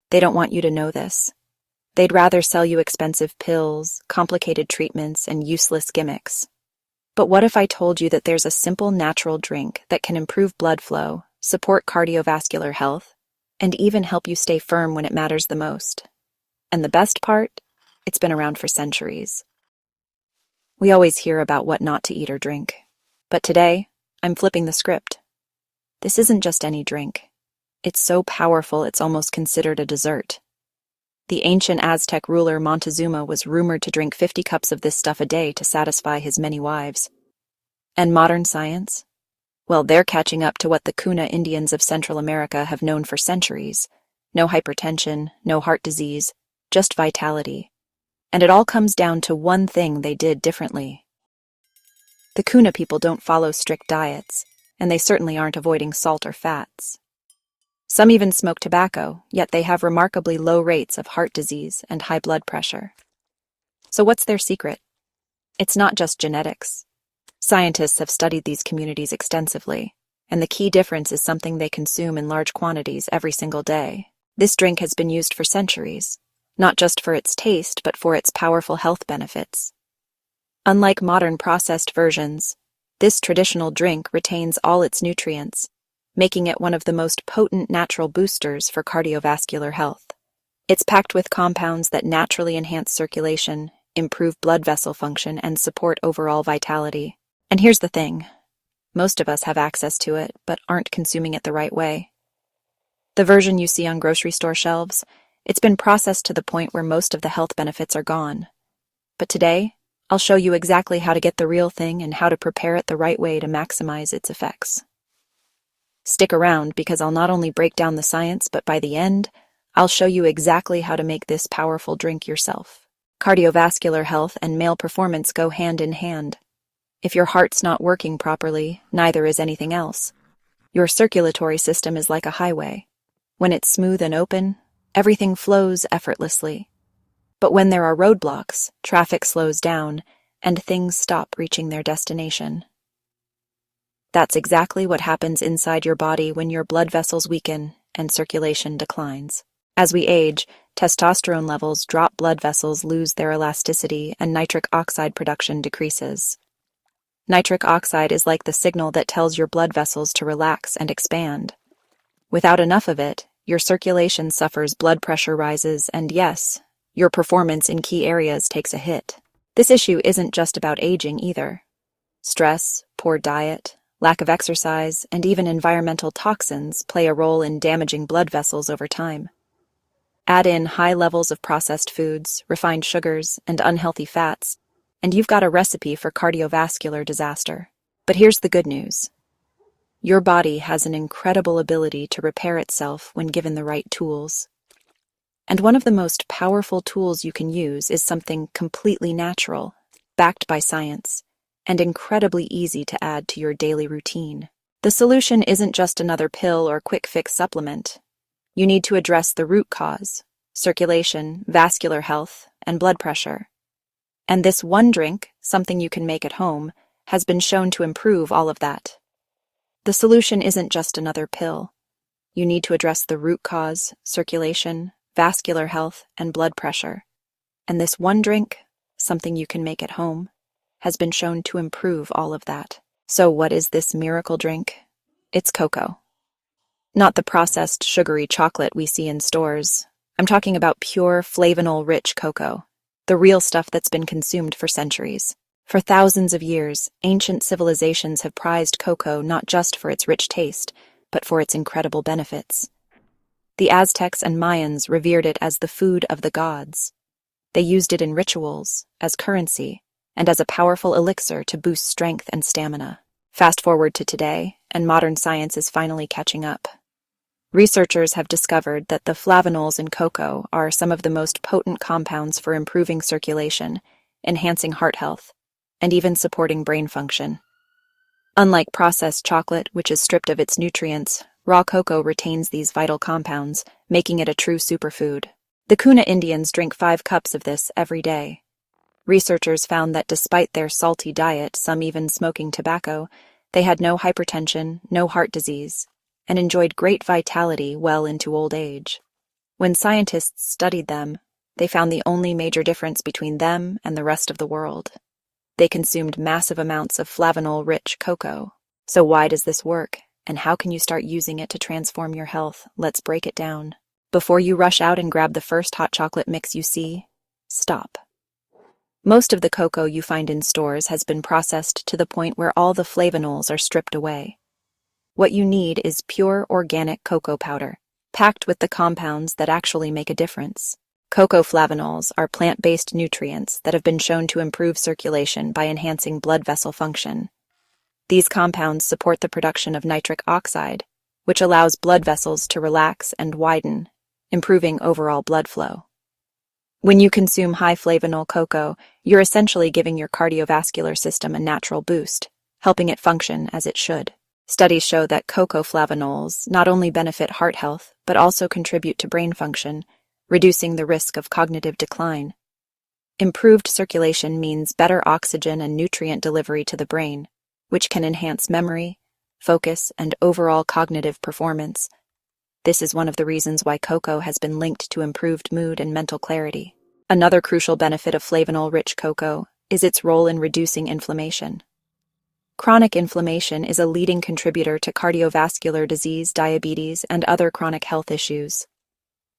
They don't want you to know this. They'd rather sell you expensive pills, complicated treatments, and useless gimmicks. But what if I told you that there's a simple natural drink that can improve blood flow, support cardiovascular health, and even help you stay firm when it matters the most? And the best part? It's been around for centuries. We always hear about what not to eat or drink. But today, I'm flipping the script. This isn't just any drink. It's so powerful it's almost considered a dessert. The ancient Aztec ruler Montezuma was rumored to drink 50 cups of this stuff a day to satisfy his many wives. And modern science? Well, they're catching up to what the Kuna Indians of Central America have known for centuries. No hypertension, no heart disease, just vitality. And it all comes down to one thing they did differently. The Kuna people don't follow strict diets, and they certainly aren't avoiding salt or fats. Some even smoke tobacco, yet they have remarkably low rates of heart disease and high blood pressure. So what's their secret? It's not just genetics. Scientists have studied these communities extensively, and the key difference is something they consume in large quantities every single day. This drink has been used for centuries, not just for its taste, but for its powerful health benefits. Unlike modern processed versions, this traditional drink retains all its nutrients, making it one of the most potent natural boosters for cardiovascular health. It's packed with compounds that naturally enhance circulation, improve blood vessel function, and support overall vitality. And here's the thing. Most of us have access to it, but aren't consuming it the right way. The version you see on grocery store shelves, it's been processed to the point where most of the health benefits are gone. But today, I'll show you exactly how to get the real thing and how to prepare it the right way to maximize its effects. Stick around because I'll not only break down the science, but by the end, I'll show you exactly how to make this powerful drink yourself. Cardiovascular health and male performance go hand in hand. If your heart's not working properly, neither is anything else. Your circulatory system is like a highway. When it's smooth and open, everything flows effortlessly. But when there are roadblocks, traffic slows down, and things stop reaching their destination. That's exactly what happens inside your body when your blood vessels weaken and circulation declines. As we age, testosterone levels drop, blood vessels lose their elasticity, and nitric oxide production decreases. Nitric oxide is like the signal that tells your blood vessels to relax and expand. Without enough of it, your circulation suffers, blood pressure rises, and yes, your performance in key areas takes a hit. This issue isn't just about aging either. Stress, poor diet, lack of exercise, and even environmental toxins play a role in damaging blood vessels over time. Add in high levels of processed foods, refined sugars, and unhealthy fats, and you've got a recipe for cardiovascular disaster. But here's the good news. Your body has an incredible ability to repair itself when given the right tools. And one of the most powerful tools you can use is something completely natural, backed by science, and incredibly easy to add to your daily routine. The solution isn't just another pill or quick fix supplement. You need to address the root cause: circulation, vascular health, and blood pressure. And this one drink, something you can make at home, has been shown to improve all of that. The solution isn't just another pill. You need to address the root cause: circulation, vascular health, and blood pressure. And this one drink, something you can make at home, has been shown to improve all of that. So what is this miracle drink? It's cocoa. Not the processed sugary chocolate we see in stores. I'm talking about pure Flavanol-rich cocoa, the real stuff that's been consumed for centuries. For thousands of years, ancient civilizations have prized cocoa not just for its rich taste, but for its incredible benefits. The Aztecs and Mayans revered it as the food of the gods. They used it in rituals, as currency, and as a powerful elixir to boost strength and stamina. Fast forward to today, and modern science is finally catching up. Researchers have discovered that the flavanols in cocoa are some of the most potent compounds for improving circulation, enhancing heart health, and even supporting brain function. Unlike processed chocolate, which is stripped of its nutrients, raw cocoa retains these vital compounds, making it a true superfood. The Kuna Indians drink 5 cups of this every day. Researchers found that despite their salty diet, some even smoking tobacco, they had no hypertension, no heart disease, and enjoyed great vitality well into old age. When scientists studied them, they found the only major difference between them and the rest of the world. They consumed massive amounts of Flavanol-rich cocoa. So why does this work, and how can you start using it to transform your health? Let's break it down. Before you rush out and grab the first hot chocolate mix you see, stop. Most of the cocoa you find in stores has been processed to the point where all the flavanols are stripped away. What you need is pure organic cocoa powder, packed with the compounds that actually make a difference. Cocoa flavanols are plant-based nutrients that have been shown to improve circulation by enhancing blood vessel function. These compounds support the production of nitric oxide, which allows blood vessels to relax and widen, improving overall blood flow. When you consume high flavanol cocoa, you're essentially giving your cardiovascular system a natural boost, helping it function as it should. Studies show that cocoa flavanols not only benefit heart health, but also contribute to brain function, reducing the risk of cognitive decline. Improved circulation means better oxygen and nutrient delivery to the brain, which can enhance memory, focus, and overall cognitive performance. This is one of the reasons why cocoa has been linked to improved mood and mental clarity. Another crucial benefit of flavanol-rich cocoa is its role in reducing inflammation. Chronic inflammation is a leading contributor to cardiovascular disease, diabetes, and other chronic health issues.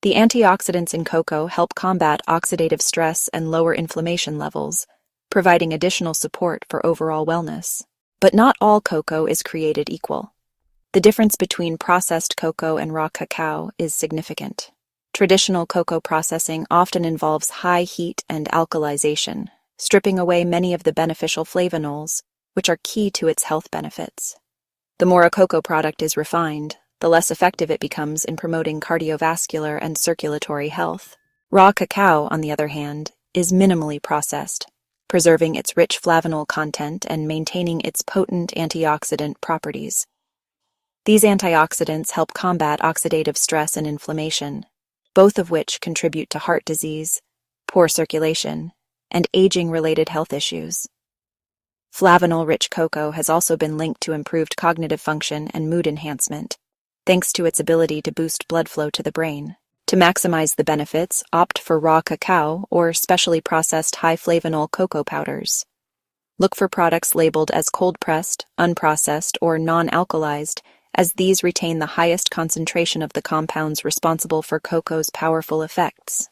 The antioxidants in cocoa help combat oxidative stress and lower inflammation levels, providing additional support for overall wellness. But not all cocoa is created equal. The difference between processed cocoa and raw cacao is significant. Traditional cocoa processing often involves high heat and alkalization, stripping away many of the beneficial flavanols, which are key to its health benefits. The more a cocoa product is refined, the less effective it becomes in promoting cardiovascular and circulatory health. Raw cacao, on the other hand, is minimally processed, preserving its rich flavanol content and maintaining its potent antioxidant properties. These antioxidants help combat oxidative stress and inflammation, both of which contribute to heart disease, poor circulation, and aging-related health issues. Flavanol-rich cocoa has also been linked to improved cognitive function and mood enhancement, thanks to its ability to boost blood flow to the brain. To maximize the benefits, opt for raw cacao or specially processed high flavanol cocoa powders. Look for products labeled as cold-pressed, unprocessed, or non-alkalized, as these retain the highest concentration of the compounds responsible for cocoa's powerful effects.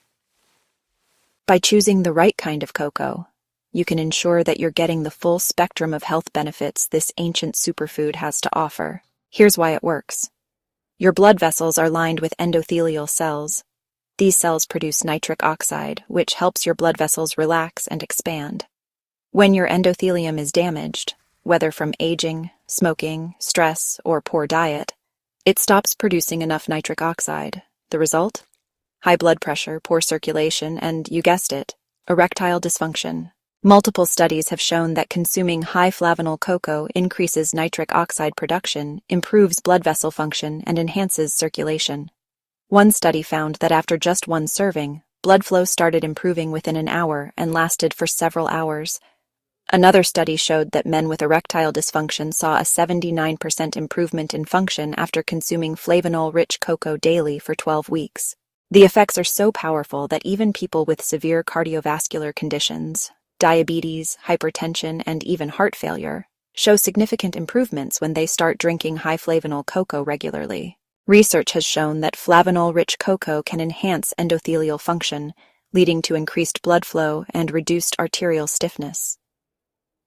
By choosing the right kind of cocoa, you can ensure that you're getting the full spectrum of health benefits this ancient superfood has to offer. Here's why it works. Your blood vessels are lined with endothelial cells. These cells produce nitric oxide, which helps your blood vessels relax and expand. When your endothelium is damaged, whether from aging, smoking, stress, or poor diet, it stops producing enough nitric oxide. The result? High blood pressure, poor circulation, and, you guessed it, erectile dysfunction. Multiple studies have shown that consuming high flavanol cocoa increases nitric oxide production, improves blood vessel function, and enhances circulation. One study found that after just one serving, blood flow started improving within an hour and lasted for several hours. Another study showed that men with erectile dysfunction saw a 79% improvement in function after consuming flavanol-rich cocoa daily for 12 weeks. The effects are so powerful that even people with severe cardiovascular conditions, diabetes, hypertension, and even heart failure, show significant improvements when they start drinking high flavanol cocoa regularly. Research has shown that flavanol-rich cocoa can enhance endothelial function, leading to increased blood flow and reduced arterial stiffness.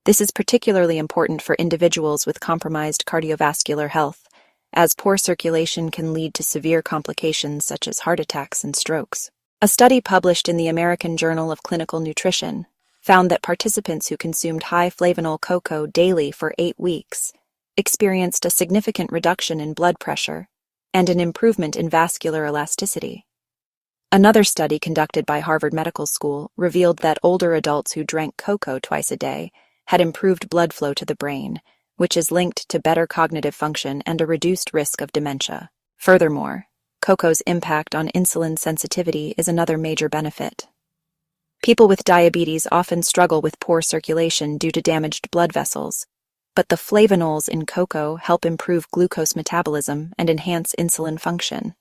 This is particularly important for individuals with compromised cardiovascular health, as poor circulation can lead to severe complications such as heart attacks and strokes. A study published in the American Journal of Clinical Nutrition found that participants who consumed high flavanol cocoa daily for 8 weeks experienced a significant reduction in blood pressure and an improvement in vascular elasticity. Another study conducted by Harvard Medical School revealed that older adults who drank cocoa twice a day had improved blood flow to the brain, which is linked to better cognitive function and a reduced risk of dementia. Furthermore, cocoa's impact on insulin sensitivity is another major benefit. People with diabetes often struggle with poor circulation due to damaged blood vessels, but the flavanols in cocoa help improve glucose metabolism and enhance insulin function.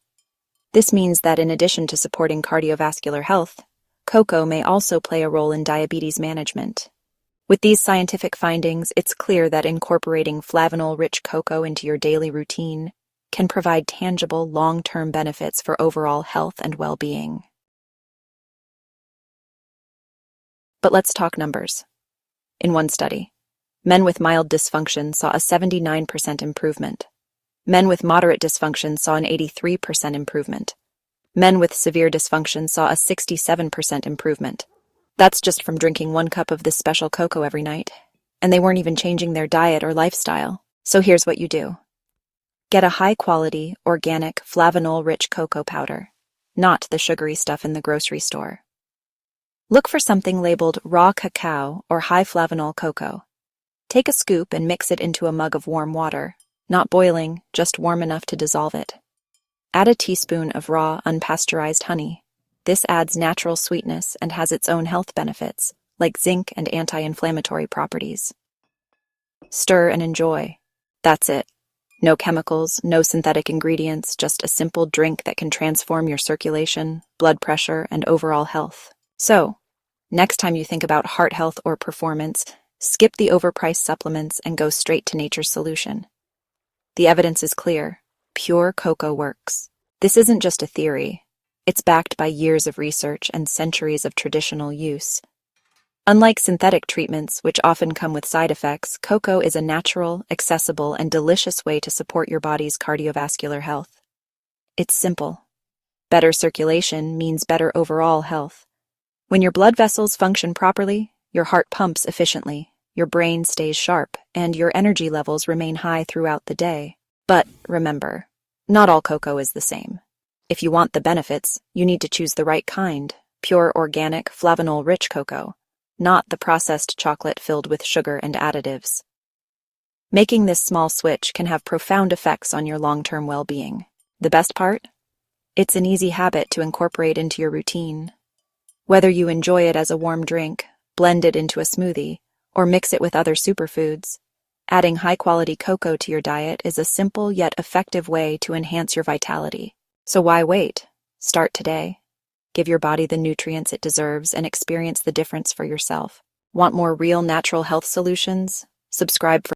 This means that in addition to supporting cardiovascular health, cocoa may also play a role in diabetes management. With these scientific findings, it's clear that incorporating flavanol-rich cocoa into your daily routine can provide tangible, long-term benefits for overall health and well-being. But let's talk numbers. In one study, men with mild dysfunction saw a 79% improvement. Men with moderate dysfunction saw an 83% improvement. Men with severe dysfunction saw a 67% improvement. That's just from drinking 1 cup of this special cocoa every night. And they weren't even changing their diet or lifestyle. So here's what you do. Get a high-quality, organic, flavanol-rich cocoa powder, not the sugary stuff in the grocery store. Look for something labeled raw cacao or high flavanol cocoa. Take a scoop and mix it into a mug of warm water, not boiling, just warm enough to dissolve it. Add a teaspoon of raw, unpasteurized honey. This adds natural sweetness and has its own health benefits, like zinc and anti-inflammatory properties. Stir and enjoy. That's it. No chemicals, no synthetic ingredients, just a simple drink that can transform your circulation, blood pressure, and overall health. So, next time you think about heart health or performance, skip the overpriced supplements and go straight to nature's solution. The evidence is clear. Pure cocoa works. This isn't just a theory. It's backed by years of research and centuries of traditional use. Unlike synthetic treatments, which often come with side effects, cocoa is a natural, accessible, and delicious way to support your body's cardiovascular health. It's simple. Better circulation means better overall health. When your blood vessels function properly, your heart pumps efficiently, your brain stays sharp, and your energy levels remain high throughout the day. But remember, not all cocoa is the same. If you want the benefits, you need to choose the right kind, pure organic, flavanol-rich cocoa, not the processed chocolate filled with sugar and additives. Making this small switch can have profound effects on your long-term well-being. The best part? It's an easy habit to incorporate into your routine. Whether you enjoy it as a warm drink, blend it into a smoothie, or mix it with other superfoods, adding high-quality cocoa to your diet is a simple yet effective way to enhance your vitality. So why wait? Start today. Give your body the nutrients it deserves and experience the difference for yourself. Want more real natural health solutions? Subscribe for